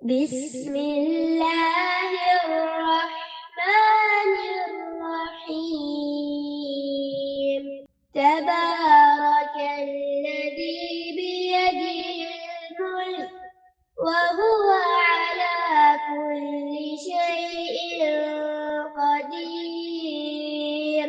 بسم الله الرحمن الرحيم تبارك الذي بيده الملك وهو على كل شيء قدير.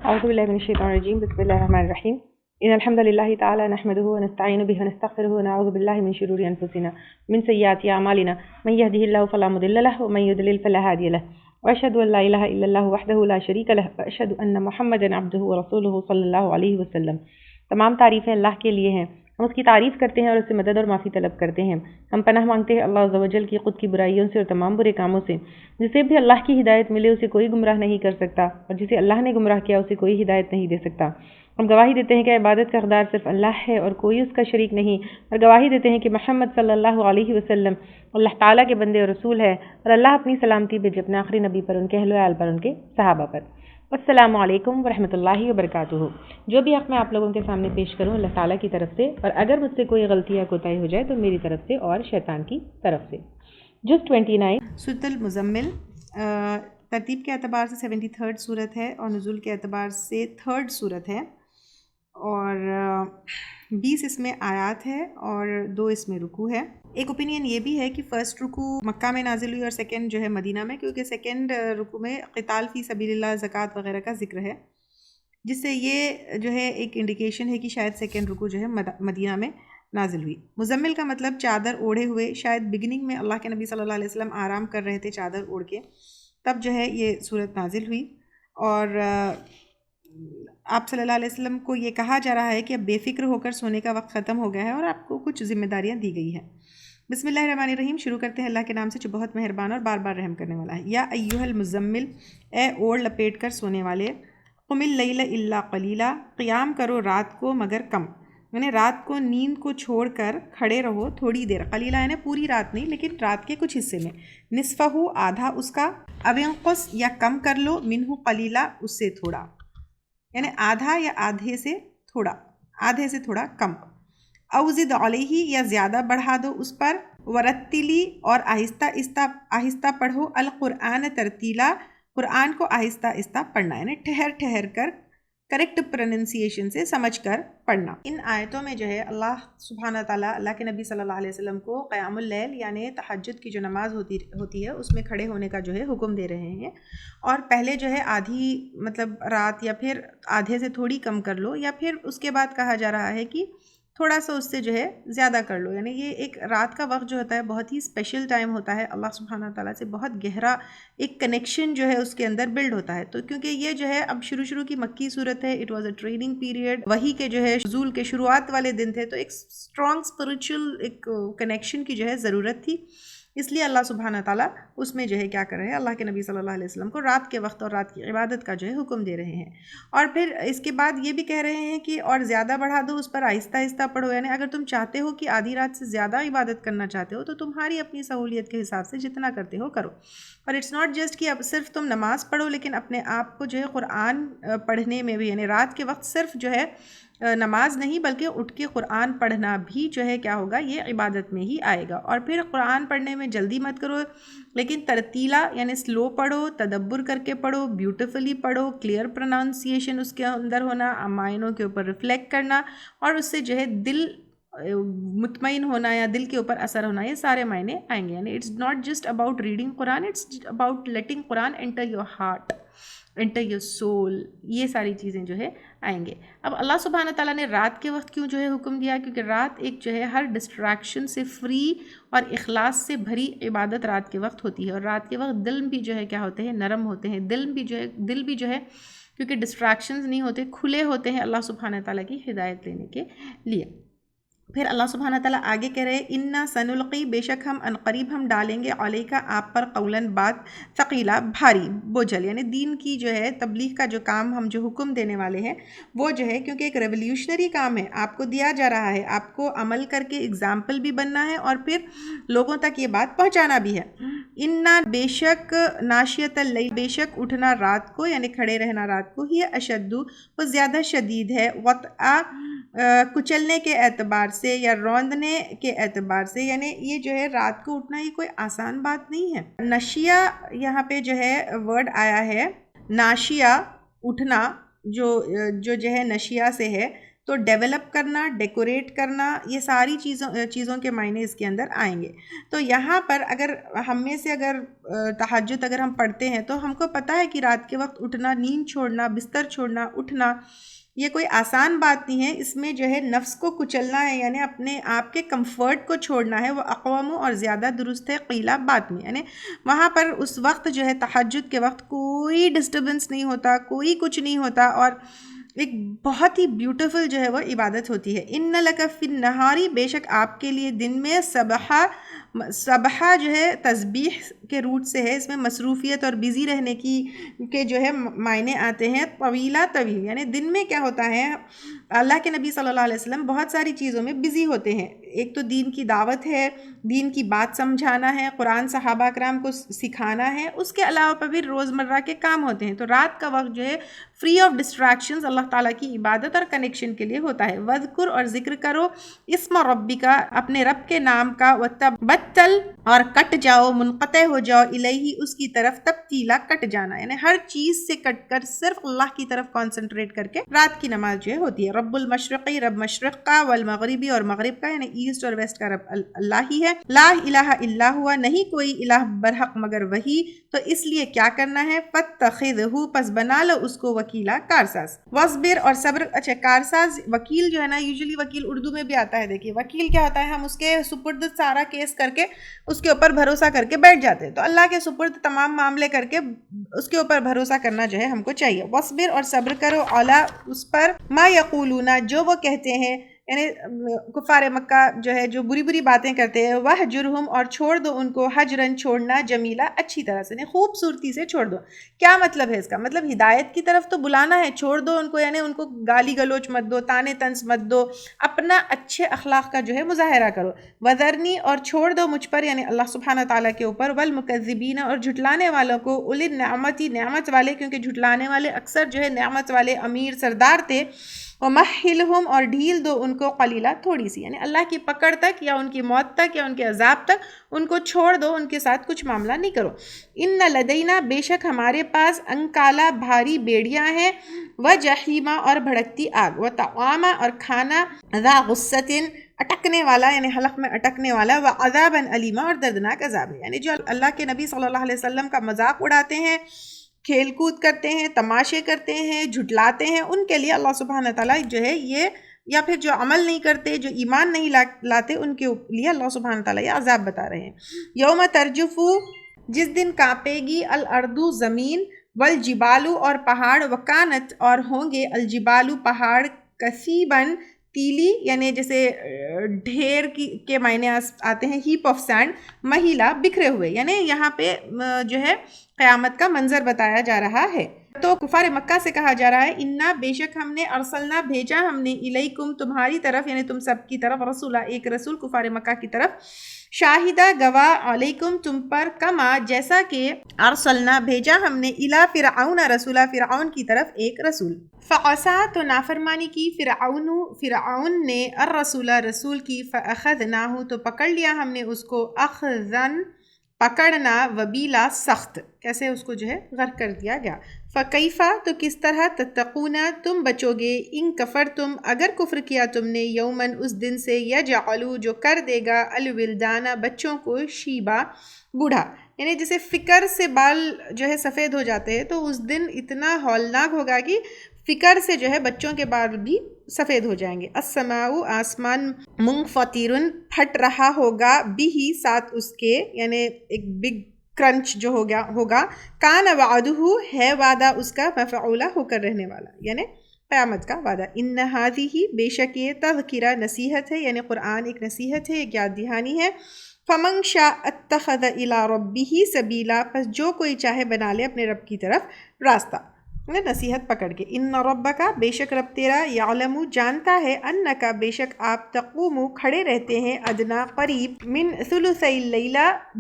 أعوذ بالله من الشيطان الرجيم. بسم الله الرحمن الرحيم. إن الحمد لله تعالى نحمده ونستعين به ونستغفره ونعوذ بالله من شرور أنفسنا من سيئات أعمالنا من يهده الله فلا مضل له ومن يضلل فلا هادي له وأشهد أن لا إله إلا الله وحده لا شريك له وأشهد أن محمدا عبده ورسوله صلی اللہ علیہ وسلم. تمام تعریفیں اللہ کے لیے ہیں. ہم اس کی تعریف کرتے ہیں اور اس سے مدد اور معافی طلب کرتے ہیں. ہم پناہ مانگتے ہیں اللہ عز و جل کی خود کی برائیوں سے اور تمام برے کاموں سے. جسے بھی اللہ کی ہدایت ملے اسے کوئی گمراہ نہیں کر سکتا اور جسے اللہ نے گمراہ کیا اسے کوئی ہدایت نہیں دے سکتا. ہم گواہی دیتے ہیں کہ عبادت کا حقدار صرف اللہ ہے اور کوئی اس کا شریک نہیں، اور گواہی دیتے ہیں کہ محمد صلی اللہ علیہ وسلم اللہ تعالیٰ کے بندے اور رسول ہے، اور اللہ اپنی سلامتی بھیجے اپنے آخری نبی پر، ان کے اہل و عیال پر، ان کے صحابہ پر. السلام علیکم ورحمۃ اللہ وبرکاتہ. جو بھی حق میں آپ لوگوں کے سامنے پیش کروں اللہ تعالیٰ کی طرف سے، اور اگر مجھ سے کوئی غلطی یا کوتاہی ہو جائے تو میری طرف سے اور شیطان کی طرف سے. جز 29 سورۃ المزمل ترتیب کے اعتبار سے 73rd صورت ہے اور نزول کے اعتبار سے 3rd صورت ہے، اور 20 اس میں آیات ہے اور 2 اس میں رکوع ہے. ایک اوپینین یہ بھی ہے کہ فرسٹ رکوع مکہ میں نازل ہوئی اور سیکنڈ جو ہے مدینہ میں، کیونکہ سیکنڈ رکوع میں قتال فی سبیل اللہ، زکوٰۃ وغیرہ کا ذکر ہے، جس سے یہ جو ہے ایک انڈیکیشن ہے کہ شاید سیکنڈ رکوع جو ہے مدینہ میں نازل ہوئی. مزمل کا مطلب چادر اوڑھے ہوئے. شاید بگننگ میں اللہ کے نبی صلی اللہ علیہ وسلم آرام کر رہے تھے چادر اوڑھ کے، تب جو ہے یہ صورت نازل ہوئی، اور آپ صلی اللہ علیہ وسلم کو یہ کہا جا رہا ہے کہ اب بے فکر ہو کر سونے کا وقت ختم ہو گیا ہے اور آپ کو کچھ ذمہ داریاں دی گئی ہیں. بسم اللہ الرحمن الرحیم. شروع کرتے ہیں اللہ کے نام سے جو بہت مہربان اور بار بار رحم کرنے والا ہے. یا ایھا المزمل، اے اوڑھ لپیٹ کر سونے والے. قم اللیل الا قلیلا، قیام کرو رات کو مگر کم، یعنی رات کو نیند کو چھوڑ کر کھڑے رہو تھوڑی دیر. قلیلا یعنی پوری رات نہیں لیکن رات کے کچھ حصے میں. نصفہ، آدھا اس کا. او انقص، یا کم کر لو. منہ قلیلا، اس سے تھوڑا، یعنی آدھا یا آدھے سے تھوڑا کم. او زد علیہ، یا زیادہ بڑھا دو اس پر. ورتلی، اور آہستہ پڑھو. القرآن ترتیلا، قرآن کو آہستہ آہستہ پڑھنا، یعنی ٹھہر ٹھہر کر کریکٹ پروننسیشن سے سمجھ کر پڑھنا. ان آیتوں میں جو ہے اللہ سبحانہ تعالیٰ اللہ کے نبی صلی اللہ علیہ وسلم کو قیام اللیل یعنی تہجد کی جو نماز ہوتی ہے اس میں کھڑے ہونے کا جو ہے حکم دے رہے ہیں. اور پہلے جو ہے آدھی مطلب رات، یا پھر آدھے سے تھوڑی کم کر لو، یا پھر اس کے بعد کہا جا رہا ہے کہ تھوڑا سا اس سے جو ہے زیادہ کر لو. یعنی یہ ایک رات کا وقت جو ہوتا ہے بہت ہی اسپیشل ٹائم ہوتا ہے. اللہ سبحانہ تعالیٰ سے بہت گہرا ایک کنیکشن جو ہے اس کے اندر بلڈ ہوتا ہے. تو کیونکہ یہ جو ہے اب شروع کی مکی صورت ہے، it was a training period, وحی کے جو ہے نزول کے شروعات والے دن تھے، تو ایک اسٹرانگ اسپرچل ایک کنیکشن کی جو ہے ضرورت تھی. اس لیے اللہ سبحانہ تعالیٰ اس میں جو ہے کیا کر رہے ہیں، اللہ کے نبی صلی اللہ علیہ وسلم کو رات کے وقت اور رات کی عبادت کا جو ہے حکم دے رہے ہیں. اور پھر اس کے بعد یہ بھی کہہ رہے ہیں کہ اور زیادہ بڑھا دو اس پر، آہستہ آہستہ پڑھو. یعنی اگر تم چاہتے ہو کہ آدھی رات سے زیادہ عبادت کرنا چاہتے ہو تو تمہاری اپنی سہولیت کے حساب سے جتنا کرتے ہو کرو. اور اٹس ناٹ جسٹ کہ اب صرف تم نماز پڑھو، لیکن اپنے آپ کو جو ہے قرآن پڑھنے میں بھی، یعنی رات کے وقت صرف جو ہے نماز نہیں بلکہ اٹھ کے قرآن پڑھنا بھی جو ہے کیا ہوگا، یہ عبادت میں ہی آئے گا. اور پھر قرآن پڑھنے میں جلدی مت کرو، لیکن ترتیلا یعنی سلو پڑھو، تدبر کر کے پڑھو، بیوٹیفلی پڑھو، کلیئر پروننسیشن اس کے اندر ہونا، معنوں کے اوپر ریفلیکٹ کرنا، اور اس سے جو ہے دل مطمئن ہونا یا دل کے اوپر اثر ہونا، یہ سارے معنی آئیں گے. یعنی it's not just about reading Quran, it's about letting Quran enter your heart, enter your soul. یہ ساری چیزیں جو ہے آئیں گے. اب اللہ سبحانہ تعالیٰ نے رات کے وقت کیوں جو ہے حکم دیا؟ کیونکہ رات ایک جو ہے ہر ڈسٹریکشن سے فری اور اخلاص سے بھری عبادت رات کے وقت ہوتی ہے. اور رات کے وقت دل بھی جو ہے کیا ہوتے ہیں، نرم ہوتے ہیں. دل بھی جو ہے کیونکہ ڈسٹریکشنز نہیں ہوتے، کھلے ہوتے ہیں اللہ سبحانہ تعالیٰ کی ہدایت لینے کے لیے. پھر اللہ سبحانہ تعالیٰ آگے کہہ رہے ہیں انا سنلقی، بے شک ہم عنقریب ہم ڈالیں گے، علیکا آپ پر، قولاً بات، ثقیلا بھاری، بوجھل. یعنی دین کی جو ہے تبلیغ کا جو کام ہم جو حکم دینے والے ہیں وہ جو ہے کیونکہ ایک ریولیوشنری کام ہے، آپ کو دیا جا رہا ہے، آپ کو عمل کر کے اگزامپل بھی بننا ہے اور پھر لوگوں تک یہ بات پہنچانا بھی ہے. انا، بے شک، ناشیۃ اللیل، بے شک اٹھنا رات کو یعنی کھڑے رہنا رات کو، ہی اشد، وہ زیادہ شدید ہے، وطئ، کچلنے کے اعتبار سے، سے یا روندنے کے اعتبار سے، یعنی یہ جو ہے رات کو اٹھنا یہ کوئی آسان بات نہیں ہے۔ نشیہ یہاں پہ جو ہے ورڈ آیا ہے، ناشیہ اٹھنا، جو ہے نشیہ سے ہے، تو ڈیولپ کرنا، ڈیکوریٹ کرنا، یہ ساری چیزوں کے معنی اس کے اندر آئیں گے۔ تو یہاں پر اگر ہم میں سے اگر تہجد اگر ہم پڑھتے ہیں تو ہم کو پتہ ہے کہ رات کے وقت اٹھنا، نیند چھوڑنا، بستر چھوڑنا، اٹھنا یہ کوئی آسان بات نہیں ہے۔ اس میں جو ہے نفس کو کچلنا ہے، یعنی اپنے آپ کے کمفرٹ کو چھوڑنا ہے، وہ اقوام اور زیادہ درست ہے قیلہ بات میں، یعنی وہاں پر اس وقت جو ہے تہجد کے وقت کوئی ڈسٹربنس نہیں ہوتا، کوئی کچھ نہیں ہوتا، اور ایک بہت ہی بیوٹیفل جو ہے وہ عبادت ہوتی ہے۔ ان لک فی النہاری، بے شک آپ کے لیے دن میں سبحہ جو ہے تسبیح کے روٹ سے ہے، اس میں مصروفیت اور بزی رہنے کے جو ہے معنی آتے ہیں۔ طویلہ طویل، یعنی دن میں کیا ہوتا ہے، اللہ کے نبی صلی اللہ علیہ وسلم بہت ساری چیزوں میں بزی ہوتے ہیں۔ ایک تو دین کی دعوت ہے، دین کی بات سمجھانا ہے، قرآن صحابہ کرام کو سکھانا ہے، اس کے علاوہ پر بھی روزمرہ کے کام ہوتے ہیں۔ تو رات کا وقت جو ہے فری آف ڈسٹریکشنز اللہ تعالیٰ کی عبادت اور کنیکشن کے لیے ہوتا ہے۔ وذکر، اور ذکر کرو، اسم ربک، اپنے رب کے نام کا، وتبتل، اور کٹ جاؤ، منقطع ہو جاؤ، الیہ، اس کی طرف، تبتیلا، کٹ جانا، یعنی ہر چیز سے کٹ کر صرف اللہ کی طرف کانسنٹریٹ کر کے رات کی نماز جو ہے ہوتی ہے۔ رب المشرقی، رب مشرق کا، والمغربی، اور مغرب کا، یعنی ایسٹ اور ویسٹ کا رب اللہ ہی ہے۔ لا الہ الا ہوا، نہیں کوئی الہ برحق مگر وہی، تو اس لیے کیا کرنا ہے، فاتخذہ، پس بنا لو اس کو، وکیلا، کارساز، واصبر، اور صبر۔ اچھا، کارساز وکیل جو ہے نا، یوزلی وکیل اردو میں بھی آتا ہے۔ دیکھیے وکیل کیا ہوتا ہے، ہم اس کے سپرد سارا کیس کر کے اس کے اوپر بھروسہ کر کے بیٹھ جاتے ہیں، تو اللہ کے سپرد تمام معاملے کر کے اس کے اوپر بھروسہ کرنا جو ہے ہم کو چاہیے۔ واصبر، اور صبر کرو، علی، اس پر، ما یقولون، جو وہ کہتے ہیں، یعنی کفار مکہ جو ہے جو بری بری باتیں کرتے ہیں، وہجرہم، اور چھوڑ دو ان کو، حجرن، چھوڑنا، جمیلا، اچھی طرح سے، یعنی خوبصورتی سے چھوڑ دو۔ کیا مطلب ہے اس کا؟ مطلب ہدایت کی طرف تو بلانا ہے، چھوڑ دو ان کو، یعنی ان کو گالی گلوچ مت دو، تانے طنز مت دو، اپنا اچھے اخلاق کا جو ہے مظاہرہ کرو۔ وذرنی، اور چھوڑ دو مجھ پر، یعنی اللہ سبحانہ تعالیٰ کے اوپر، والمکذبین، اور جھٹلانے والوں کو، اولی النعمتی، نعمت والے، کیونکہ جھٹلانے والے اکثر جو ہے نعمت والے امیر سردار تھے۔ ومہلہم، اور ڈھیل دو ان کو، قلیلہ، تھوڑی سی، یعنی اللہ کی پکڑ تک یا ان کی موت تک یا ان کے عذاب تک ان کو چھوڑ دو، ان کے ساتھ کچھ معاملہ نہیں کرو۔ ان لدینا، بے شک ہمارے پاس، انکالا، بھاری بیڑیاں ہیں، وجحیما، اور بھڑکتی آگ، وطعاما، اور کھانا، ذا غصتن، اٹکنے والا، یعنی حلق میں اٹکنے والا، وعذابا علیما، اور دردناک عذاب ہے۔ یعنی جو اللہ کے نبی صلی اللہ علیہ وسلم کا مذاق اڑاتے ہیں، کھیل کود کرتے ہیں، تماشے کرتے ہیں، جھٹلاتے ہیں، ان کے لیے اللہ سبحانہ تعالیٰ جو ہے یہ، یا پھر جو عمل نہیں کرتے، جو ایمان نہیں لاتے، ان کے لیے اللہ سبحانہ تعالیٰ یہ عذاب بتا رہے ہیں۔ یوم ترجف، جس دن کانپے گی، الارض، زمین، والجبال، اور پہاڑ، وکانت، اور ہوں گے، الجبال، پہاڑ، کثیباً، تیلی، یعنی جیسے ڈھیر کے معنی آتے ہیں، ہیپ آف سینڈ، مہیلا، بکھرے ہوئے، یعنی یہاں پہ جو ہے قیامت کا منظر بتایا جا رہا ہے۔ تو کفار مکہ سے کہا جا رہا ہے، انا، بے شک ہم نے، ارسلنا، بھیجا ہم نے، الیکم، تمہاری طرف، یعنی تم سب کی طرف، رسولہ، ایک رسول، کفار مکہ کی طرف، شاہدہ، گواہ، علیکم، تم پر، کما، جیسا کہ، ارسلنا، بھیجا ہم نے، الی فرعون، رسولہ، فرعون کی طرف ایک رسول۔ فعصا، تو نافرمانی کی، فرعون نے، الرسول، رسول کی، فاخذناہ، تو پکڑ لیا ہم نے اس کو، اخذن، پکڑنا، وبیلا، سخت، کیسے اس کو جو ہے غرق کر دیا گیا۔ فکیفا، تو کس طرح، تتقون، تم بچو گے، ان کفر تم، اگر کفر کیا تم نے، یومن، اس دن سے، یجعلو، جو کر دے گا، الولدان، بچوں کو، شیبا، بوڑھا، یعنی جیسے فکر سے بال جو ہے سفید ہو جاتے ہیں، تو اس دن اتنا ہولناک ہوگا کہ فکر سے جو ہے بچوں کے بال بھی سفید ہو جائیں گے۔ السماء، آسمان، منفطرن، پھٹ رہا ہوگا، بھی، ساتھ اس کے، یعنی ایک بگ کرنچ جو ہوگا، کان وعدہ، ہے وعدہ اس کا، مفعولا، ہو کر رہنے والا، یعنی قیامت کا وعدہ۔ ان ہذہ، بے شک یہ، تذکرہ، نصیحت ہے، یعنی قرآن ایک نصیحت ہے، ایک یاد دہانی ہے۔ فمن شاء اتخذ الی ربہ سبیلا، پس جو کوئی چاہے بنا لے اپنے رب کی طرف راستہ، نصیحت پکڑ کے۔ ان ربک، بے شک رب تیرا، یعلم، جانتا ہے، انک، بے شک آپ، تقوم، کھڑے رہتے ہیں، ادنا، قریب، من ثلثی اللیل،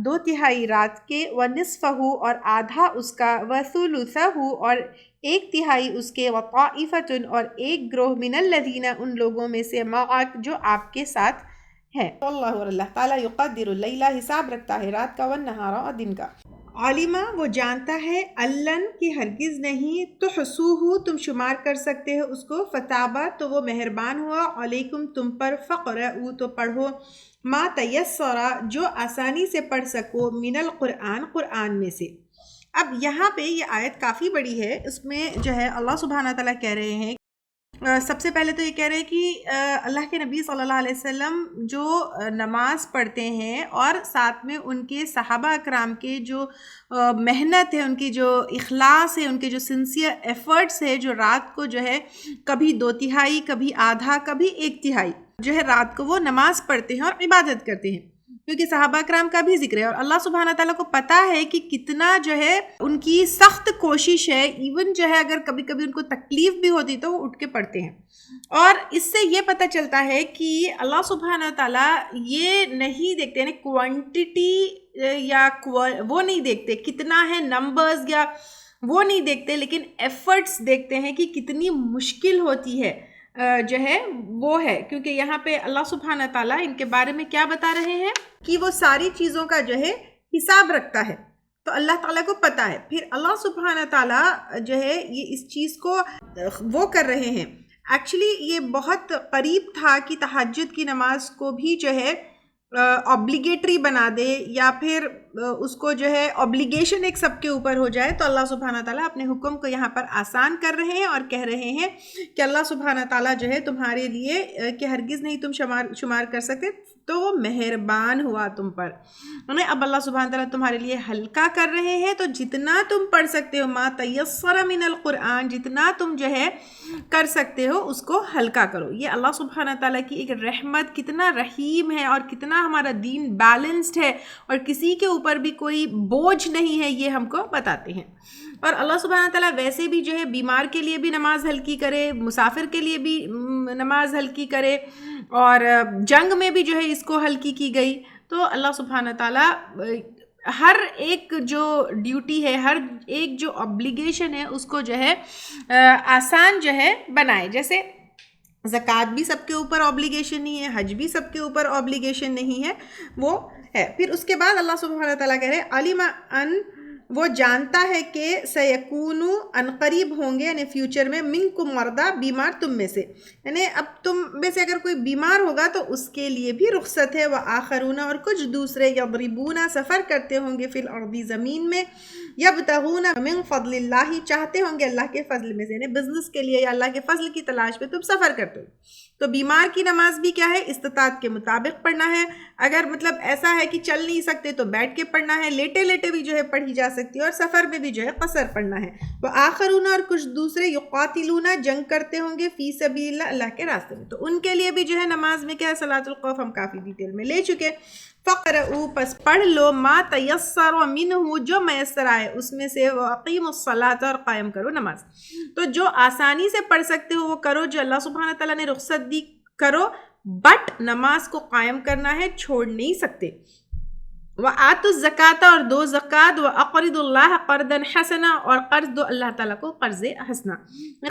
2/3 رات کے، ونصفہ، اور آدھا اس کا، وثلثہ، اور ایک تہائی اس کے، وطائفتن اور ایک گروہ، من الذین ان لوگوں میں سے، معک جو آپ کے ساتھ ہے۔ اللہ اور اللہ تعالیٰ یقدر اللیل حساب رکھتا ہے رات کا، والنہار اور دن کا۔ علمہ وہ جانتا ہے، علن کی ہرگز نہیں، تحصوہ تم شمار کر سکتے ہو اس کو، فتابہ تو وہ مہربان ہوا، علیکم تم پر، فقرؤ تو پڑھو، ما تیسرا جو آسانی سے پڑھ سکو، من القرآن قرآن میں سے۔ اب یہاں پہ یہ آیت کافی بڑی ہے، اس میں جو ہے اللہ سبحانہ تعالیٰ کہہ رہے ہیں، سب سے پہلے تو یہ کہہ رہے ہیں کہ اللہ کے نبی صلی اللہ علیہ وسلم جو نماز پڑھتے ہیں اور ساتھ میں ان کے صحابہ اکرام کے جو محنت ہے، ان کی جو اخلاص ہے، ان کے جو سنسیئر ایفرٹس ہے، جو رات کو جو ہے کبھی 2/3 کبھی آدھا کبھی 1/3 جو ہے رات کو وہ نماز پڑھتے ہیں اور عبادت کرتے ہیں، کیونکہ صحابہ کرام کا بھی ذکر ہے اور اللہ سبحانہ تعالیٰ کو پتہ ہے کہ کتنا جو ہے ان کی سخت کوشش ہے، ایون جو ہے اگر کبھی کبھی ان کو تکلیف بھی ہوتی تو وہ اٹھ کے پڑھتے ہیں۔ اور اس سے یہ پتہ چلتا ہے کہ اللہ سبحانہ تعالیٰ یہ نہیں دیکھتے، یعنی کوانٹٹی یا وہ نہیں دیکھتے کتنا ہے نمبرز یا وہ نہیں دیکھتے، لیکن ایفرٹس دیکھتے ہیں کہ کتنی مشکل ہوتی ہے جو ہے وہ ہے، کیونکہ یہاں پہ اللہ سبحانہ تعالیٰ ان کے بارے میں کیا بتا رہے ہیں کہ وہ ساری چیزوں کا جو ہے حساب رکھتا ہے، تو اللہ تعالیٰ کو پتہ ہے۔ پھر اللہ سبحانہ تعالیٰ جو ہے یہ اس چیز کو وہ کر رہے ہیں، ایکچولی یہ بہت قریب تھا کہ تہجد کی نماز کو بھی جو ہے اوبلیگیٹری بنا دے، یا پھر اس کو جو ہے اوبلیگیشن ایک سب کے اوپر ہو جائے، تو اللہ سبحانہ تعالیٰ اپنے حکم کو یہاں پر آسان کر رہے ہیں اور کہہ رہے ہیں کہ اللہ سبحانہ تعالیٰ جو ہے تمہارے لیے کہ ہرگز نہیں تم شمار کر سکتے، تو وہ مہربان ہوا تم پر، اب اللہ سبحانہ تعالیٰ تمہارے لیے ہلکا کر رہے ہیں، تو جتنا تم پڑھ سکتے ہو، ما تیسر من القرآن، جتنا تم جو ہے کر سکتے ہو اس کو ہلکا کرو۔ یہ اللہ سبحانہ تعالیٰ کی ایک رحمت، کتنا رحیم ہے اور کتنا ہمارا دین بیلنسڈ ہے اور کسی کے اوپر بھی کوئی بوجھ نہیں ہے، یہ ہم کو بتاتے ہیں۔ اور اللہ سبحانہ تعالیٰ ویسے بھی جو ہے بیمار کے لیے بھی نماز ہلکی کرے، مسافر کے لیے بھی نماز ہلکی کرے، اور جنگ میں بھی جو ہے اس کو ہلکی کی گئی، تو اللہ سبحانہ تعالیٰ ہر ایک جو ڈیوٹی ہے، ہر ایک جو obligation ہے اس کو جو ہے آسان جو ہے بنائے۔ جیسے زکوٰۃ بھی سب کے اوپر obligation نہیں ہے، حج بھی سب کے اوپر obligation نہیں ہے، وہ ہے۔ پھر اس کے بعد اللہ سبحانہ تعالیٰ کہہ رہے علم ان، وہ جانتا ہے کہ سیکونو ان قریب ہوں گے، یعنی فیوچر میں، منکم مرضی بیمار تم میں سے، یعنی اب تم میں سے اگر کوئی بیمار ہوگا تو اس کے لیے بھی رخصت ہے، وآخرون اور کچھ دوسرے، یضربون سفر کرتے ہوں گے، فی الارض زمین میں، یبتغون من فضل اللہ چاہتے ہوں گے اللہ کے فضل میں سے، یعنی بزنس کے لیے یا اللہ کے فضل کی تلاش میں تم سفر کرتے ہو۔ تو بیمار کی نماز بھی کیا ہے، استطاعت کے مطابق پڑھنا ہے، اگر مطلب ایسا ہے کہ چل نہیں سکتے تو بیٹھ کے پڑھنا ہے، لیٹے لیٹے بھی جو ہے پڑھی جا سکتی ہے، اور سفر میں بھی جو ہے قصر پڑھنا ہے۔ وآخرون اور کچھ دوسرے، یقاتلون جنگ کرتے ہوں گے، فی سبیل اللہ اللہ کے راستے میں، تو ان کے لیے بھی جو ہے نماز میں کیا ہے، صلاۃ الخوف ہم کافی ڈیٹیل میں لے چکے۔ فقرؤ پس پڑھ لو، ما تیسر منہ جو میسر آئے اس میں سے، واقیموا الصلاۃ اور قائم کرو نماز، تو جو آسانی سے پڑھ سکتے ہو وہ کرو، جو اللہ سبحانہ تعالیٰ نے رخصت دی کرو، بٹ نماز کو قائم کرنا ہے، چھوڑ نہیں سکتے۔ وآتوا الزکاۃ اور دو زکوٰۃ، واقرضوا اللہ قرضا حسنا اور قرض دو اللہ تعالیٰ کو قرض حسنا۔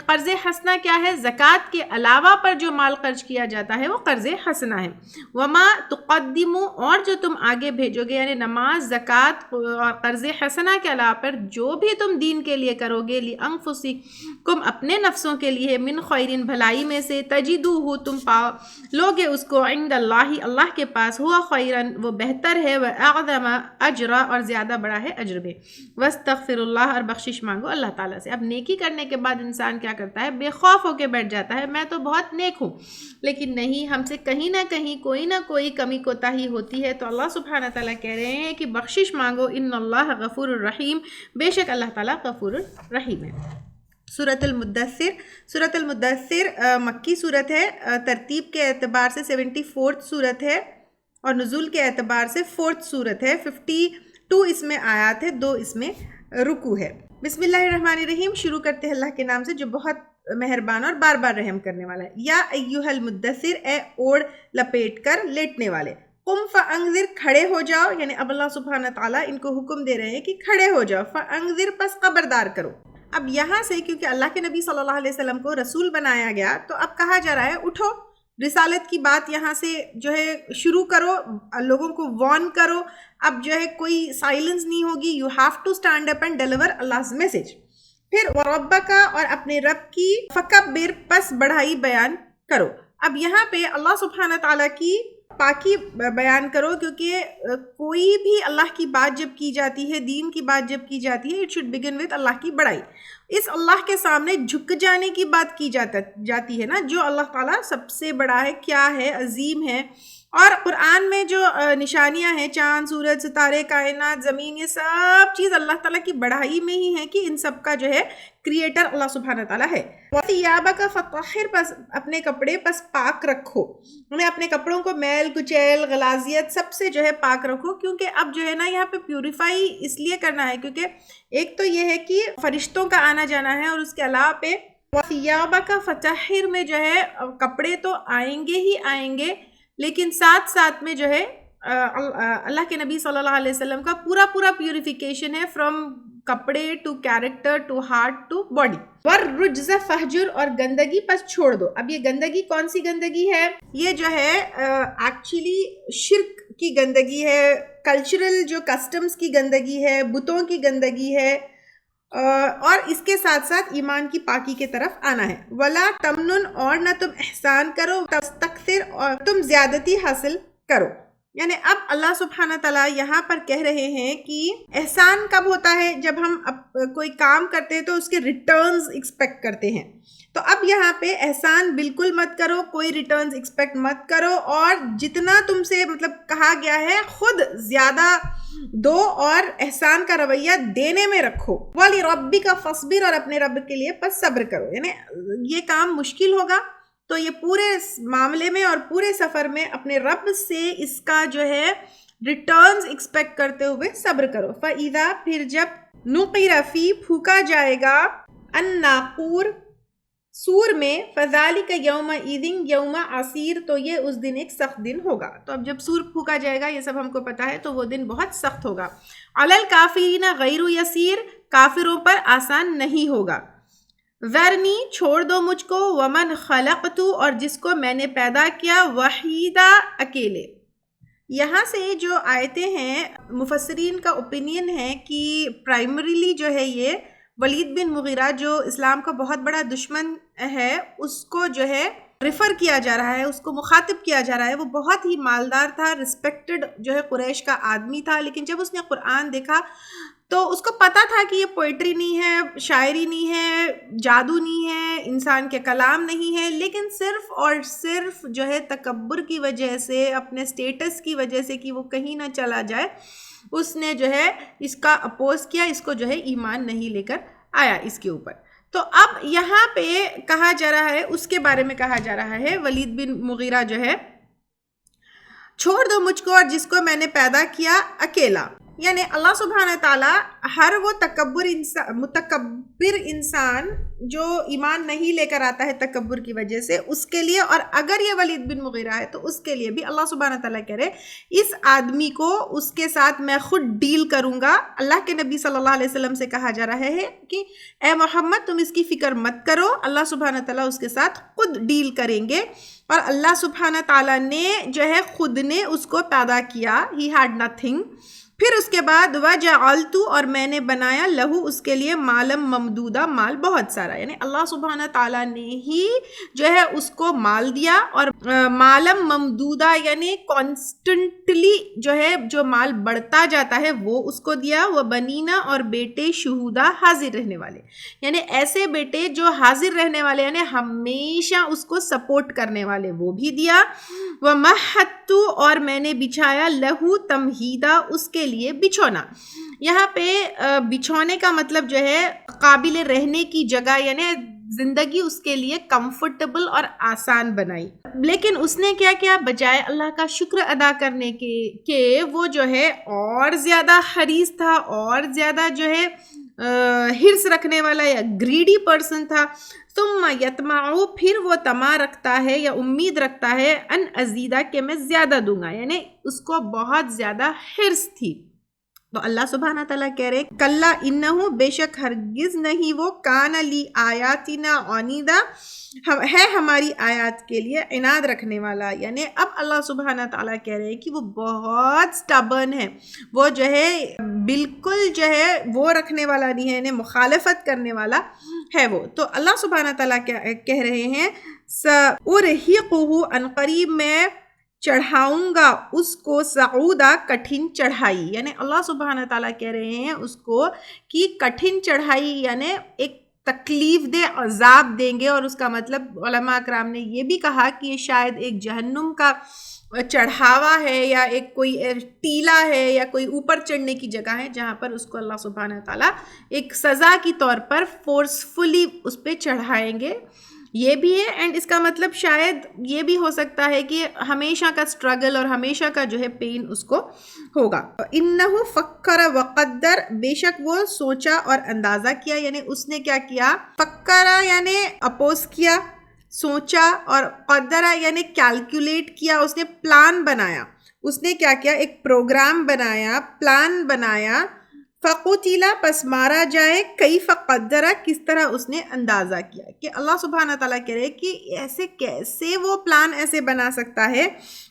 قرض حسنا کیا ہے، زکوٰۃ کے علاوہ پر جو مال خرچ کیا جاتا ہے وہ قرض حسنا ہے۔ وما تقدموا اور جو تم آگے بھیجو گے، یعنی نماز، زکوٰۃ اور قرض حسنا کے علاوہ پر جو بھی تم دین کے لیے کرو گے، لانفسکم اپنے نفسوں کے لیے، من خیرن بھلائی میں سے، تجدوہ تم پاؤ لوگے اس کو، عند اللہ اللہ کے پاس، ہوا خیرن وہ بہتر ہے، اعظم اجرا اور زیادہ بڑا ہے اجر میں، واستغفر اللہ اور بخشش مانگو اللہ تعالیٰ سے۔ اب نیکی کرنے کے بعد انسان کیا کرتا ہے، بے خوف ہو کے بیٹھ جاتا ہے، میں تو بہت نیک ہوں، لیکن نہیں، ہم سے کہیں نہ کہیں کوئی نہ کوئی کمی کوتاہی ہوتی ہے، تو اللہ سبحانہ تعالیٰ کہہ رہے ہیں کہ بخشش مانگو، ان اللہ غفور الرحیم، بے شک اللہ تعالیٰ غفور الرحیم ہے۔ سورۃ المدثر، سورۃ المدثر مکی صورت ہے، ترتیب کے اعتبار سے 74 صورت ہے، اور نزول کے اعتبار سے 4 صورت ہے، 52 اس میں آیات ہے، 2 اس میں رکوع ہے۔ بسم اللہ الرحمن الرحیم، شروع کرتے ہیں اللہ کے نام سے جو بہت مہربان اور بار بار رحم کرنے والا ہے۔ یا ایھا المدثر، اے اوڑھ لپیٹ کر لیٹنے والے، قم فانذر کھڑے ہو جاؤ، یعنی اب اللہ سبحانہ تعالیٰ ان کو حکم دے رہے ہیں کہ کھڑے ہو جاؤ، فانذر پس خبردار کرو، اب یہاں سے کیونکہ اللہ کے نبی صلی اللہ علیہ وسلم کو رسول بنایا گیا تو اب کہا جا رہا ہے اٹھو، رسالت کی بات یہاں سے جو ہے شروع کرو، لوگوں کو وارن کرو. اب جو ہے کوئی سائلنس نہیں ہوگی، you have to stand up and deliver اللہ's میسج. پھر وَرَبَّكَ اور اپنے رب کی فَكَبِّرْ پس بڑھائی بیان کرو. اب یہاں پہ اللہ سبحانہ تعالیٰ کی پاکی بیان کرو، کیونکہ کوئی بھی اللہ کی بات جب کی جاتی ہے، دین کی بات جب کی جاتی ہے، اٹ شوڈ بگن وتھ اللہ کی بڑائی. اس اللہ کے سامنے جھک جانے کی بات کی جاتی ہے نا، جو اللہ تعالیٰ سب سے بڑا ہے، کیا ہے، عظیم ہے. اور قرآن میں جو نشانیاں ہیں، چاند، سورج، ستارے، کائنات، زمین، یہ سب چیز اللہ تعالیٰ کی بڑائی میں ہی ہے کہ ان سب کا جو ہے کریٹر اللہ سبحانہ تعالیٰ ہے. وَثِيَابَكَ فَطَهِّرْ پس اپنے کپڑے پس پاک رکھو، انہیں اپنے کپڑوں کو میل کچیل غلاظیت سب سے جو ہے پاک رکھو. کیونکہ اب جو ہے نا یہاں پہ پیوریفائی اس لیے کرنا ہے کیونکہ ایک تو یہ ہے کہ فرشتوں کا آنا جانا ہے، اور اس کے علاوہ پہ وَثِيَابَكَ فَطَهِّرْ میں جو ہے کپڑے تو آئیں گے ہی آئیں گے، لیکن ساتھ ساتھ میں جو ہے اللہ کے نبی صلی اللہ علیہ وسلم کا پورا پیوریفیکیشن ہے، فرام کپڑے to character to heart to body. وَالرُّجْزَ فَہْجُرْ اور گندگی پس چھوڑ دو. اب یہ گندگی کون سی گندگی ہے؟ یہ جو ہے ایکچولی شرک کی گندگی ہے، کلچرل جو کسٹمز کی گندگی ہے، بتوں کی گندگی ہے، اور اس کے ساتھ ساتھ ایمان کی پاکی کی طرف آنا ہے. وَلَا تَمْنُنْ اور نہ تم احسان کرو، تستکثر اور تم زیادتی حاصل کرو. یعنی اب اللہ سبحانہ تعالیٰ یہاں پر کہہ رہے ہیں کہ احسان کب ہوتا ہے؟ جب ہم کوئی کام کرتے ہیں تو اس کے ریٹرنز ایکسپیکٹ کرتے ہیں. تو اب یہاں پہ احسان بالکل مت کرو، کوئی ریٹرنز ایکسپیکٹ مت کرو، اور جتنا تم سے مطلب کہا گیا ہے خود زیادہ دو اور احسان کا رویہ دینے میں رکھو. وَلِرَبِّكَ فَاصْبِرْ اور اپنے رب کے لیے پس صبر کرو. یعنی یہ کام مشکل ہوگا تو یہ پورے معاملے میں اور پورے سفر میں اپنے رب سے اس کا جو ہے ریٹرنز ایکسپیکٹ کرتے ہوئے صبر کرو. فَإِذَا پھر جب نُقِرَ فِي پھونکا جائے گا الناقور سور میں، فَذَلِكَ يَوْمَئِذٍ يَوْمَ عَسِيرٌ تو یہ اس دن ایک سخت دن ہوگا. تو اب جب سور پھونکا جائے گا یہ سب ہم کو پتا ہے، تو وہ دن بہت سخت ہوگا. عَلَى الْكَافِرِينَ غَيْرُ يَسِيرٌ کافروں پر آسان نہیں ہوگا. ذرنی چھوڑ دو مجھ کو، ومن خلقت اور جس کو میں نے پیدا کیا، وحیدہ اکیلے. یہاں سے جو آیتیں ہیں مفسرین کا اوپینین ہے کہ پرائمریلی جو ہے یہ ولید بن مغیرہ جو اسلام کا بہت بڑا دشمن ہے اس کو جو ہے ریفر کیا جا رہا ہے، اس کو مخاطب کیا جا رہا ہے. وہ بہت ہی مالدار تھا، رسپیکٹڈ جو ہے قریش کا آدمی تھا، لیکن جب اس نے قرآن دیکھا تو اس کو پتا تھا کہ یہ پوئٹری نہیں ہے، شاعری نہیں ہے، جادو نہیں ہے، انسان کے کلام نہیں ہے، لیکن صرف اور صرف جو ہے تکبر کی وجہ سے، اپنے سٹیٹس کی وجہ سے کہ وہ کہیں نہ چلا جائے، اس نے جو ہے اس کا اپوز کیا، اس کو جو ہے ایمان نہیں لے کر آیا اس کے اوپر. تو اب یہاں پہ کہا جا رہا ہے، اس کے بارے میں کہا جا رہا ہے، ولید بن مغیرہ جو ہے چھوڑ دو مجھ کو اور جس کو میں نے پیدا کیا اکیلا. یعنی اللہ سبحانہ تعالیٰ ہر وہ متکبر انسان جو ایمان نہیں لے کر آتا ہے تکبر کی وجہ سے، اس کے لیے، اور اگر یہ ولید بن مغیرہ ہے تو اس کے لیے بھی اللہ سبحانہ تعالیٰ کہہ رہے اس آدمی کو اس کے ساتھ میں خود ڈیل کروں گا. اللہ کے نبی صلی اللہ علیہ وسلم سے کہا جا رہا ہے کہ اے محمد تم اس کی فکر مت کرو، اللہ سبحانہ تعالیٰ اس کے ساتھ خود ڈیل کریں گے. اور اللہ سبحانہ تعالیٰ نے جو ہے خود نے اس کو پیدا کیا، ہی ہیڈ نتھنگ. پھر اس کے بعد وَجَعَلْتُ اور میں نے بنایا لہو اس کے لیے مالم ممدودہ، مال بہت سارا. یعنی اللہ سبحانہ تعالیٰ نے ہی جو ہے اس کو مال دیا، اور مالم ممدودہ یعنی کانسٹنٹلی جو ہے جو مال بڑھتا جاتا ہے وہ اس کو دیا. وہ بنینا اور بیٹے شہودہ حاضر رہنے والے، یعنی ایسے بیٹے جو حاضر رہنے والے یعنی ہمیشہ اس کو سپورٹ کرنے والے، وہ بھی دیا. وَمَحَّدْتُ اور میں نے بچھایا لہو تمہیدہ اس کے لیے بچھونا. یہاں پہ بچھونے کا مطلب جو ہے قابل رہنے کی جگہ، یعنی زندگی اس کے لیے کمفرٹیبل اور آسان بنائی. لیکن اس نے کیا کیا؟ بجائے اللہ کا شکر ادا کرنے کے وہ جو ہے اور زیادہ حریص تھا، اور زیادہ جو ہے ہرس رکھنے والا یا گریڈی پرسن تھا. ثم یطمع پھر وہ طمع رکھتا ہے یا امید رکھتا ہے ان ازیدہ کہ میں زیادہ دوں گا، یعنی اس کو بہت زیادہ ہرس تھی. تو اللہ سبحانہ تعالیٰ کہہ رہے کلا انہو بے شک ہرگز نہیں وہ کان لی آیاتنا عنیدا ہے ہماری آیات کے لیے عناد رکھنے والا. یعنی اب اللہ سبحانہ تعالیٰ کہہ رہے ہیں کہ وہ بہت سٹبرن ہے, وہ جو ہے بالکل جو ہے وہ رکھنے والا نہیں ہے, یعنی مخالفت کرنے والا ہے وہ. تو اللہ سبحانہ تعالیٰ کہہ رہے ہیں سأرہقہ ان قریب میں چڑھاؤں گا اس کو صعودا کٹھن چڑھائی. یعنی اللہ سبحانہ تعالیٰ کہہ رہے ہیں اس کو کہ کٹھن چڑھائی یعنی ایک تکلیف دہ عذاب دیں گے. اور اس کا مطلب علماء اکرام نے یہ بھی کہا کہ یہ شاید ایک جہنم کا چڑھاوا ہے یا ایک کوئی ٹیلا ہے یا کوئی اوپر چڑھنے کی جگہ ہے جہاں پر اس کو اللہ سبحانہ تعالیٰ ایک سزا کی طور پر فورسفلی اس پہ چڑھائیں گے. یہ بھی ہے. اینڈ اس کا مطلب شاید یہ بھی ہو سکتا ہے کہ ہمیشہ کا سٹرگل اور ہمیشہ کا جو ہے پین اس کو ہوگا. انہو فکر وقدر بے شک وہ سوچا اور اندازہ کیا. یعنی اس نے کیا کیا, فکر یعنی اپوز کیا, سوچا, اور قدر یعنی کیلکولیٹ کیا, اس نے پلان بنایا. اس نے کیا کیا, ایک پروگرام بنایا, پلان بنایا. فقتل پس مارا جائے, کیف قدر کس طرح اس نے اندازہ کیا. کہ اللہ سبحانہ تعالیٰ کہہ رہے کہ ایسے کیسے وہ پلان ایسے بنا سکتا ہے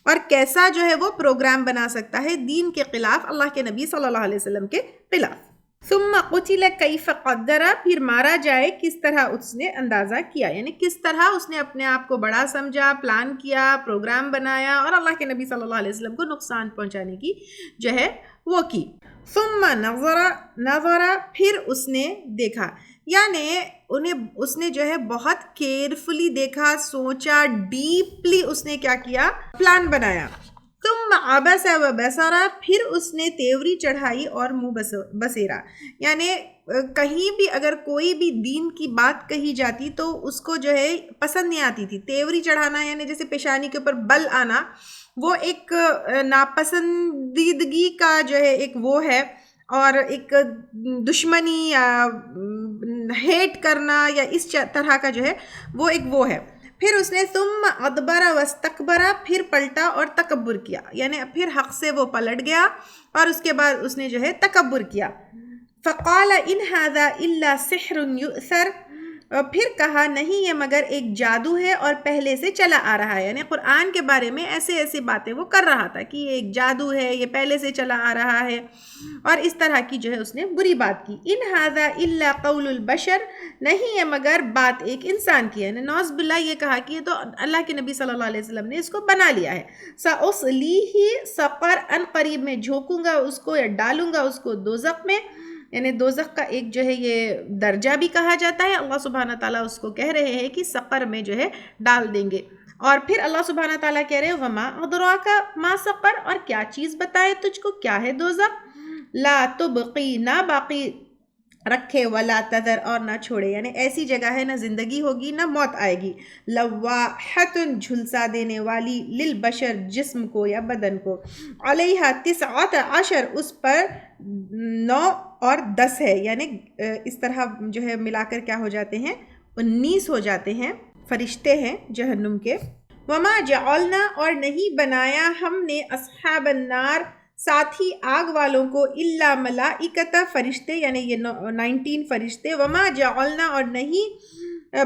اور کیسا جو ہے وہ پروگرام بنا سکتا ہے دین کے خلاف, اللہ کے نبی صلی اللہ علیہ وسلم کے خلاف. ثم قتل کیف قدر پھر مارا جائے کس طرح اس نے اندازہ کیا. یعنی کس طرح اس نے اپنے آپ کو بڑا سمجھا, پلان کیا, پروگرام بنایا اور اللہ کے نبی صلی اللہ علیہ وسلم کو نقصان پہنچانے کی جو ہے وہ کی. ثم نظر پھر اس نے دیکھا. یعنی اس نے جو ہے بہت کیئرفلی دیکھا, سوچا, ڈیپلی اس نے کیا کیا, پلان بنایا. ثم عبس و بصر پھر اس نے تیوری چڑھائی اور منہ بسیرا. یعنی کہیں بھی اگر کوئی بھی دین کی بات کہی جاتی تو اس کو جو ہے پسند نہیں آتی تھی. تیوری چڑھانا یعنی جیسے پیشانی کے اوپر بل آنا, وہ ایک ناپسندیدگی کا جو ہے ایک وہ ہے, اور ایک دشمنی یا ہیٹ کرنا یا اس طرح کا جو ہے وہ ایک وہ ہے. پھر اس نے ثم ادبر واستکبر پھر پلٹا اور تکبر کیا. یعنی پھر حق سے وہ پلٹ گیا اور اس کے بعد اس نے جو ہے تکبر کیا. فقال ان هذا الا سحر یؤثر پھر کہا نہیں یہ مگر ایک جادو ہے اور پہلے سے چلا آ رہا ہے. یعنی قرآن کے بارے میں ایسی باتیں وہ کر رہا تھا کہ یہ ایک جادو ہے, یہ پہلے سے چلا آ رہا ہے, اور اس طرح کی جو ہے اس نے بری بات کی. ان ھذا الا قول البشر نہیں ہے مگر بات ایک انسان کی ہے. یعنی نعوذ باللہ یہ کہا کہ یہ تو اللہ کے نبی صلی اللہ علیہ وسلم نے اس کو بنا لیا ہے. سأصلیہ سقر ان قریب میں جھونکوں گا اس کو یا ڈالوں گا اس کو دوزخ میں. یعنی دوزخ کا ایک جو ہے یہ درجہ بھی کہا جاتا ہے. اللہ سبحانہ تعالیٰ اس کو کہہ رہے ہیں کہ سقر میں جو ہے ڈال دیں گے. اور پھر اللہ سبحانہ تعالیٰ کہہ رہے ہیں وما ادراک ما سقر اور کیا چیز بتائے تجھ کو کیا ہے دوزخ. لا تبقی نہ باقی رکھے ولا تذر اور نہ چھوڑے. یعنی ایسی جگہ ہے نہ زندگی ہوگی نہ موت آئے گی. لواحۃ جھلسا دینے والی للبشر جسم کو یا بدن کو. علیہا 19 اس پر 9 اور 10 ہے. یعنی اس طرح جو ہے ملا کر کیا ہو جاتے ہیں 19 ہو جاتے ہیں فرشتے ہیں جہنم کے. وما جعلنا اور نہیں بنایا ہم نے اصحاب النار ساتھی آگ والوں کو الا ملائکۃ فرشتے. یعنی یہ 19 فرشتے. وما جعلنا اور نہیں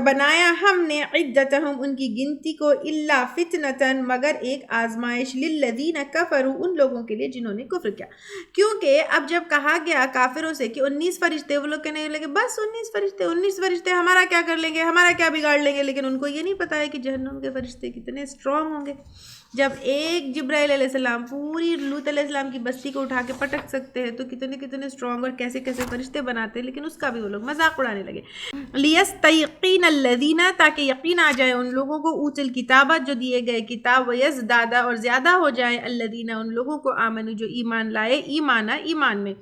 بنایا ہم نے عدتہم ان کی گنتی کو الا فتنۃ مگر ایک آزمائش للذین کفروا ان لوگوں کے لیے جنہوں نے کفر کیا. کیونکہ اب جب کہا گیا کافروں سے کہ 19 فرشتے, وہ لوگ کہنے لگے بس 19 فرشتے ہمارا کیا کر لیں گے, ہمارا کیا بگاڑ لیں گے. لیکن ان کو یہ نہیں پتا ہے کہ جہنم کے فرشتے کتنے اسٹرانگ ہوں گے. جب ایک جبرائیل علیہ السلام پوری لوط علیہ السلام کی بستی کو اٹھا کے پٹک سکتے ہیں تو کتنے اسٹرانگ اور کیسے فرشتے بناتے ہیں. لیکن اس کا بھی وہ لوگ مذاق اڑانے لگے. لیستیقین الذین تاکہ یقین آ جائے ان لوگوں کو اوت الکتابہ جو دیے گئے کتاب, ویزداد اور زیادہ ہو جائے الذین ان لوگوں کو آمنوا جو ایمان لائے, ایمان میں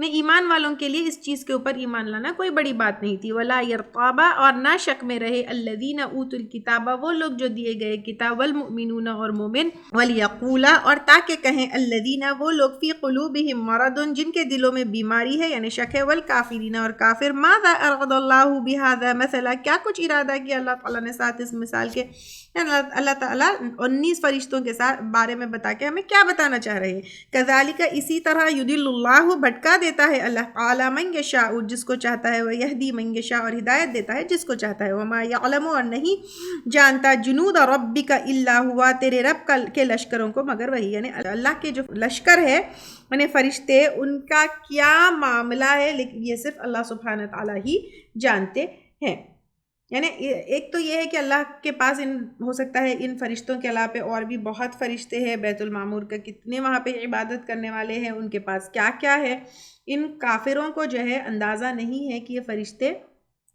ایمان والوں کے لیے اس چیز کے اوپر ایمان لانا کوئی بڑی بات نہیں تھی. ولا یرتاب اور نہ شک میں رہے الذین اوت الکتابہ وہ لوگ جو دیے گئے کتاب, والمؤمنون اور مومن, ولیقولا اور تاکہ کہیں الذین وہ لوگ فی قلوبہم مرض جن کے دلوں میں بیماری ہے یعنی شک ہے, والکافرین اور کافر, ماذا اراد اللہ بہذا مثلا کیا کچھ ارادہ کیا اللہ تعالیٰ نے ساتھ اس مثال کے اللہ تعالیٰ 19 فرشتوں کے ساتھ بارے میں بتا کے ہمیں کیا بتانا چاہ رہے ہیں. کذالک اسی طرح یضل اللہ بھٹکا دیتا ہے اللہ تعالیٰ من یشاء جس کو چاہتا ہے، وہ یہدی من یشاء اور ہدایت دیتا ہے جس کو چاہتا ہے. وما یعلم اور نہیں جانتا جنود ربک الا ہوا تیرے رب کے لشکروں کو مگر وہی، یعنی اللہ کے جو لشکر ہے یعنی فرشتے ان کا کیا معاملہ ہے، لیکن یہ صرف اللہ سبحانہ تعالیٰ ہی جانتے ہیں. یعنی ایک تو یہ ہے کہ اللہ کے پاس ہو سکتا ہے ان فرشتوں کے علاوہ پہ اور بھی بہت فرشتے ہیں، بیت المعمور کا کتنے وہاں پہ عبادت کرنے والے ہیں، ان کے پاس کیا کیا ہے. ان کافروں کو جو ہے اندازہ نہیں ہے کہ یہ فرشتے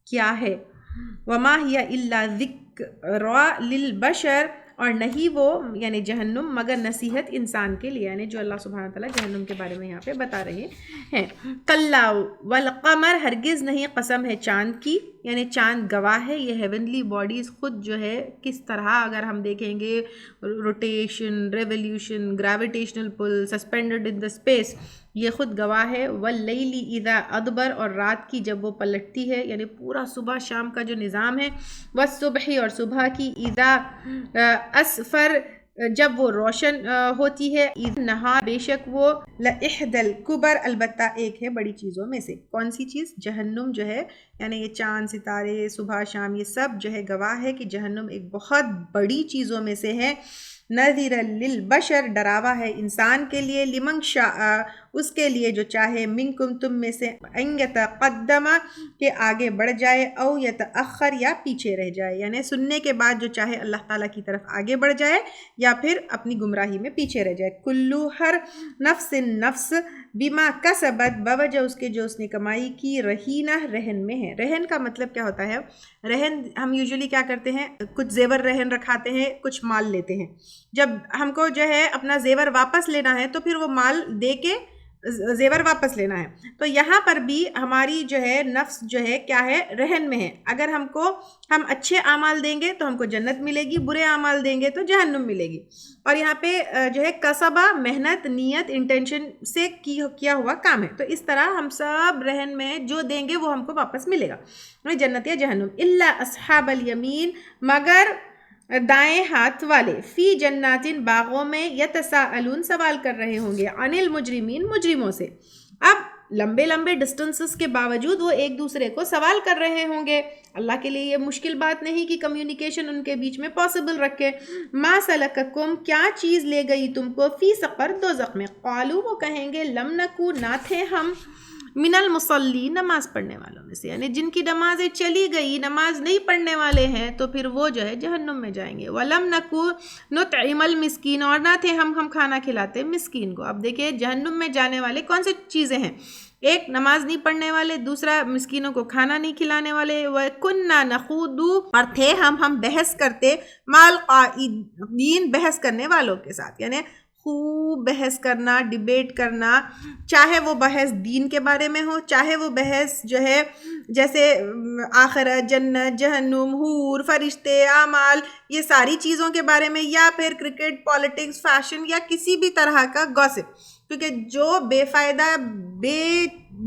کیا ہے. وما ہی الا ذکرا للبشر اور نہیں وہ یعنی جہنم مگر نصیحت انسان کے لیے، یعنی جو اللہ سبحانہ تعالیٰ جہنم کے بارے میں یہاں پہ بتا رہے ہیں. کلا والقمر ہرگز نہیں قسم ہے چاند کی، یعنی چاند گواہ ہے. یہ ہیونلی باڈیز خود جو ہے کس طرح اگر ہم دیکھیں گے rotation, revolution, gravitational pull, suspended in the space, یہ خود گواہ ہے. واللیل اذا ادبر اور رات کی جب وہ پلٹتی ہے، یعنی پورا صبح شام کا جو نظام ہے. والصبح اور صبح کی، اذا اسفر جب وہ روشن ہوتی ہے. اذ نہار بے شک وہ لإحدى الکبر البتہ ایک ہے بڑی چیزوں میں سے. کون سی چیز؟ جہنم جو ہے، یعنی یہ چاند ستارے صبح شام یہ سب جو ہے گواہ ہے کہ جہنم ایک بہت بڑی چیزوں میں سے ہے. نذیرا للبشر ڈراوا ہے انسان کے لیے. لمن شاء اس کے لیے جو چاہے، منکم تم میں سے، ان یتقدم کہ آگے بڑھ جائے، او یتأخر یا پیچھے رہ جائے، یعنی سننے کے بعد جو چاہے اللہ تعالیٰ کی طرف آگے بڑھ جائے یا پھر اپنی گمراہی میں پیچھے رہ جائے. کلو ہر نفس نفس بما کسبت بوجہ اس کے جو اس نے کمائی کی، رہینہ رہن میں ہے. رہن کا مطلب کیا ہوتا ہے؟ رہن ہم یوزلی کیا کرتے ہیں، کچھ زیور رہن رکھاتے ہیں، کچھ مال لیتے ہیں. جب ہم کو جو ہے اپنا زیور واپس لینا ہے تو پھر وہ مال دے کے زیور واپس لینا ہے. تو یہاں پر بھی ہماری جو ہے نفس جو ہے کیا ہے، رہن میں ہے. اگر ہم اچھے اعمال دیں گے تو ہم کو جنت ملے گی، برے اعمال دیں گے تو جہنم ملے گی. اور یہاں پہ جو ہے کسبہ محنت، نیت، انٹینشن سے کیا ہوا کام ہے. تو اس طرح ہم سب رہن میں جو دیں گے وہ ہم کو واپس ملے گا، جنت یا جہنم. الا اصحاب الیمین مگر دائیں ہاتھ والے، فی جناتن باغوں میں، یتساءلون سوال کر رہے ہوں گے، عن المجرمین مجرموں سے. اب لمبے لمبے ڈسٹنسز کے باوجود وہ ایک دوسرے کو سوال کر رہے ہوں گے. اللہ کے لیے یہ مشکل بات نہیں کہ کمیونیکیشن ان کے بیچ میں پاسبل رکھے. ما سلککم کیا چیز لے گئی تم کو، فی سقر دوزخ میں. قالو وہ کہیں گے، لم نکو نہ تھے ہم، من المصلین نماز پڑھنے والوں میں سے، یعنی جن کی نمازیں چلی گئی، نماز نہیں پڑھنے والے ہیں تو پھر وہ جو ہے جہنم میں جائیں گے. ولم نکو نطعم المسکین اور نہ تھے ہم کھانا کھلاتے مسکین کو. اب دیکھیں جہنم میں جانے والے کون سی چیزیں ہیں، ایک نماز نہیں پڑھنے والے، دوسرا مسکینوں کو کھانا نہیں کھلانے والے. وَكُنَّا نَخُوضُ اور تھے ہم بحث کرتے، مال قائدین بحث کرنے والوں کے ساتھ، یعنی خوب بحث کرنا، ڈیبیٹ کرنا، چاہے وہ بحث دین کے بارے میں ہو، چاہے وہ بحث جو ہے جیسے آخرت، جنت، جہنم، حور، فرشتے، اعمال، یہ ساری چیزوں کے بارے میں، یا پھر کرکٹ، پالیٹکس، فیشن یا کسی بھی طرح کا گوسپ. کیونکہ جو بے فائدہ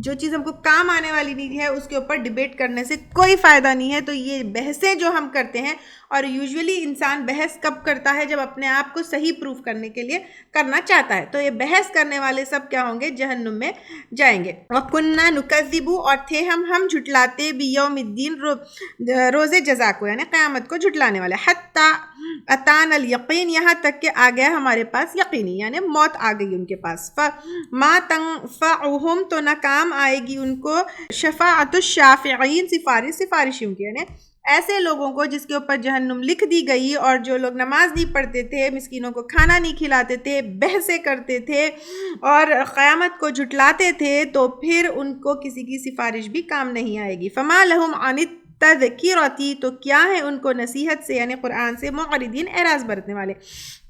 جو چیز ہم کو کام آنے والی نہیں ہے اس کے اوپر ڈیبیٹ کرنے سے کوئی فائدہ نہیں ہے. تو یہ بحثیں جو ہم کرتے ہیں، اور یوزولی انسان بحث کب کرتا ہے؟ جب اپنے آپ کو صحیح پروف کرنے کے لیے کرنا چاہتا ہے. تو یہ بحث کرنے والے سب کیا ہوں گے؟ جہنم میں جائیں گے. وَكُنَّا نُكَذِّبُ اور تھے ہم جھٹلاتے بِيَوْمِ الدِّينِ روز جزا کو، یعنی قیامت کو جھٹلانے والے. حَتَّى أَتَانَا الْيَقِينَ یہاں تک کہ آ گیا ہمارے پاس یقینی، یعنی موت آ گئی ان کے پاس. فَمَا تَنفَعُهُمْ تو نہ کام آئے گی ان کو شفاعت الشافعین سفارشیوں کی، یعنی ایسے لوگوں کو جس کے اوپر جہنم لکھ دی گئی، اور جو لوگ نماز نہیں پڑھتے تھے، مسکینوں کو کھانا نہیں کھلاتے تھے، بحثیں کرتے تھے اور قیامت کو جھٹلاتے تھے، تو پھر ان کو کسی کی سفارش بھی کام نہیں آئے گی. فما لہم عن التذکرۃ تو کیا ہے ان کو نصیحت سے، یعنی قرآن سے، معرضین اعراض برتنے والے.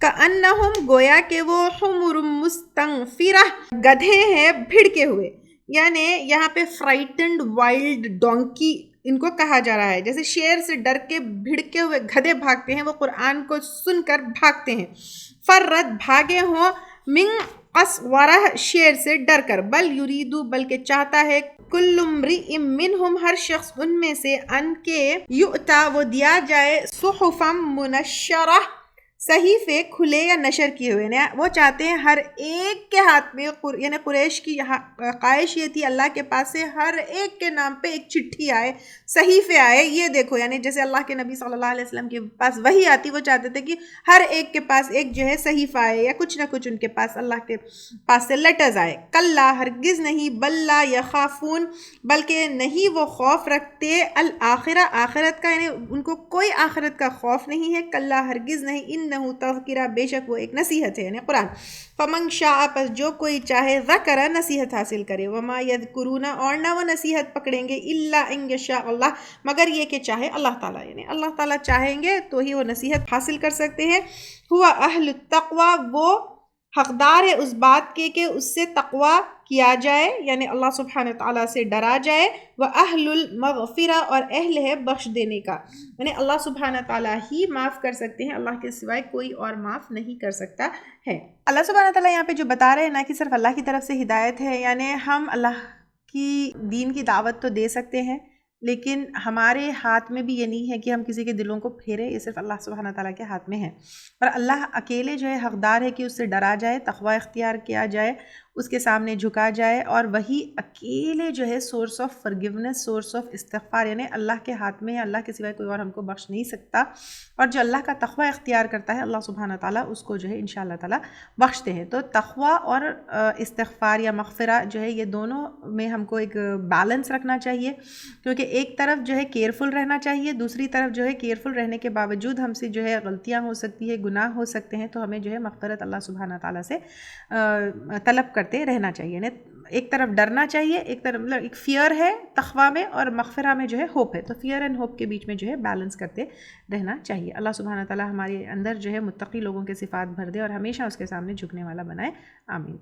کأنہم گویا کہ وہ حمر مستنفرہ گدھے ہیں بھڑکے ہوئے، یعنی یہاں پہ فرائٹنڈ وائلڈ ڈونکی ان کو کہا جا رہا ہے. جیسے شیر سے ڈر کے بھڑکے ہوئے گدھے بھاگتے ہیں، وہ قرآن کو سن کر بھاگتے ہیں. فرت بھاگے ہوں، من قسورہ شیر سے ڈر کر، بل یریدو بلکہ چاہتا ہے، کل امرئ منہم ہر شخص ان میں سے، ان کے یؤتا وہ دیا جائے، صحفا منشرہ صحیفے کھلے یا نشر کیے ہوئے، یعنی وہ چاہتے ہیں ہر ایک کے ہاتھ میں، یعنی قریش کی خواہش یہ تھی اللہ کے پاس سے ہر ایک کے نام پہ ایک چٹھی آئے، صحیفے آئے، یہ دیکھو یعنی جیسے اللہ کے نبی صلی اللہ علیہ وسلم کے پاس وحی آتی، وہ چاہتے تھے کہ ہر ایک کے پاس ایک جو ہے صحیفہ آئے یا کچھ نہ کچھ ان کے پاس اللہ کے پاس سے لیٹرز آئے، کلا ہرگز نہیں، بل لا یخافون بلکہ نہیں وہ خوف رکھتے، الآخرہ آخرت کا، یعنی ان کو کوئی آخرت کا خوف نہیں ہے، کلا ہرگز نہیں، انہو تذکرہ بے شک وہ ایک نصیحت ہے یعنی قرآن، فمن شاء پس جو کوئی چاہے ذکر نصیحت حاصل کرے، وما یذکرون اور نہ وہ نصیحت پکڑیں گے، الا ان یشاء اللہ مگر یہ کہ چاہے اللہ تعالیٰ، یعنی اللہ تعالیٰ چاہیں گے تو ہی وہ نصیحت حاصل کر سکتے ہیں، ہوا اہل التقوی وہ حقدار ہے اس بات کے کہ اس سے تقوی کیا جائے، یعنی اللہ سبحانہ تعالیٰ سے ڈرا جائے، وَأَهْلُ الْمَغْفِرَةِ اور اہل ہے بخش دینے کا، یعنی اللہ سبحانہ تعالیٰ ہی معاف کر سکتے ہیں، اللہ کے سوائے کوئی اور معاف نہیں کر سکتا ہے۔ اللہ سبحانہ تعالیٰ یہاں پہ جو بتا رہے ہیں نا کہ صرف اللہ کی طرف سے ہدایت ہے، یعنی ہم اللہ کی دین کی دعوت تو دے سکتے ہیں لیکن ہمارے ہاتھ میں بھی یہ نہیں ہے کہ ہم کسی کے دلوں کو پھیرے، یہ صرف اللہ سبحانہ تعالیٰ کے ہاتھ میں ہے، اور اللہ اکیلے جو ہے حقدار ہے کہ اس سے ڈرا جائے، تقوی اختیار کیا جائے، اس کے سامنے جھکا جائے، اور وہی اکیلے جو ہے source of forgiveness, source of استغفار، یعنی اللہ کے ہاتھ میں ہے، اللہ کے سوائے کوئی اور ہم کو بخش نہیں سکتا، اور جو اللہ کا تقوی اختیار کرتا ہے اللہ سبحانہ تعالیٰ اس کو جو ہے انشاءاللہ تعالیٰ بخشتے ہیں۔ تو تقوی اور استغفار یا مغفرہ جو ہے یہ دونوں میں ہم کو ایک بیلنس رکھنا چاہیے، کیونکہ ایک طرف جو ہے کیئرفل رہنا چاہیے، دوسری طرف جو ہے کیئرفل رہنے کے باوجود ہم سے جو ہے غلطیاں ہو سکتی ہے، گناہ ہو سکتے ہیں، تو ہمیں جو ہے مغفرت اللہ سبحانہ تعالیٰ سے طلب کرتے رہنا چاہیے، یعنی ایک طرف ڈرنا چاہیے، ایک طرف مطلب ایک فیئر ہے تقوی میں اور مغفرہ میں جو ہے ہوپ ہے، تو فیئر اینڈ ہوپ کے بیچ میں جو ہے بیلنس کرتے رہنا چاہیے۔ اللہ سبحانہ تعالیٰ ہمارے اندر جو ہے متقی لوگوں کے صفات بھر دے اور ہمیشہ اس کے سامنے جھکنے والا بنائے، آمین۔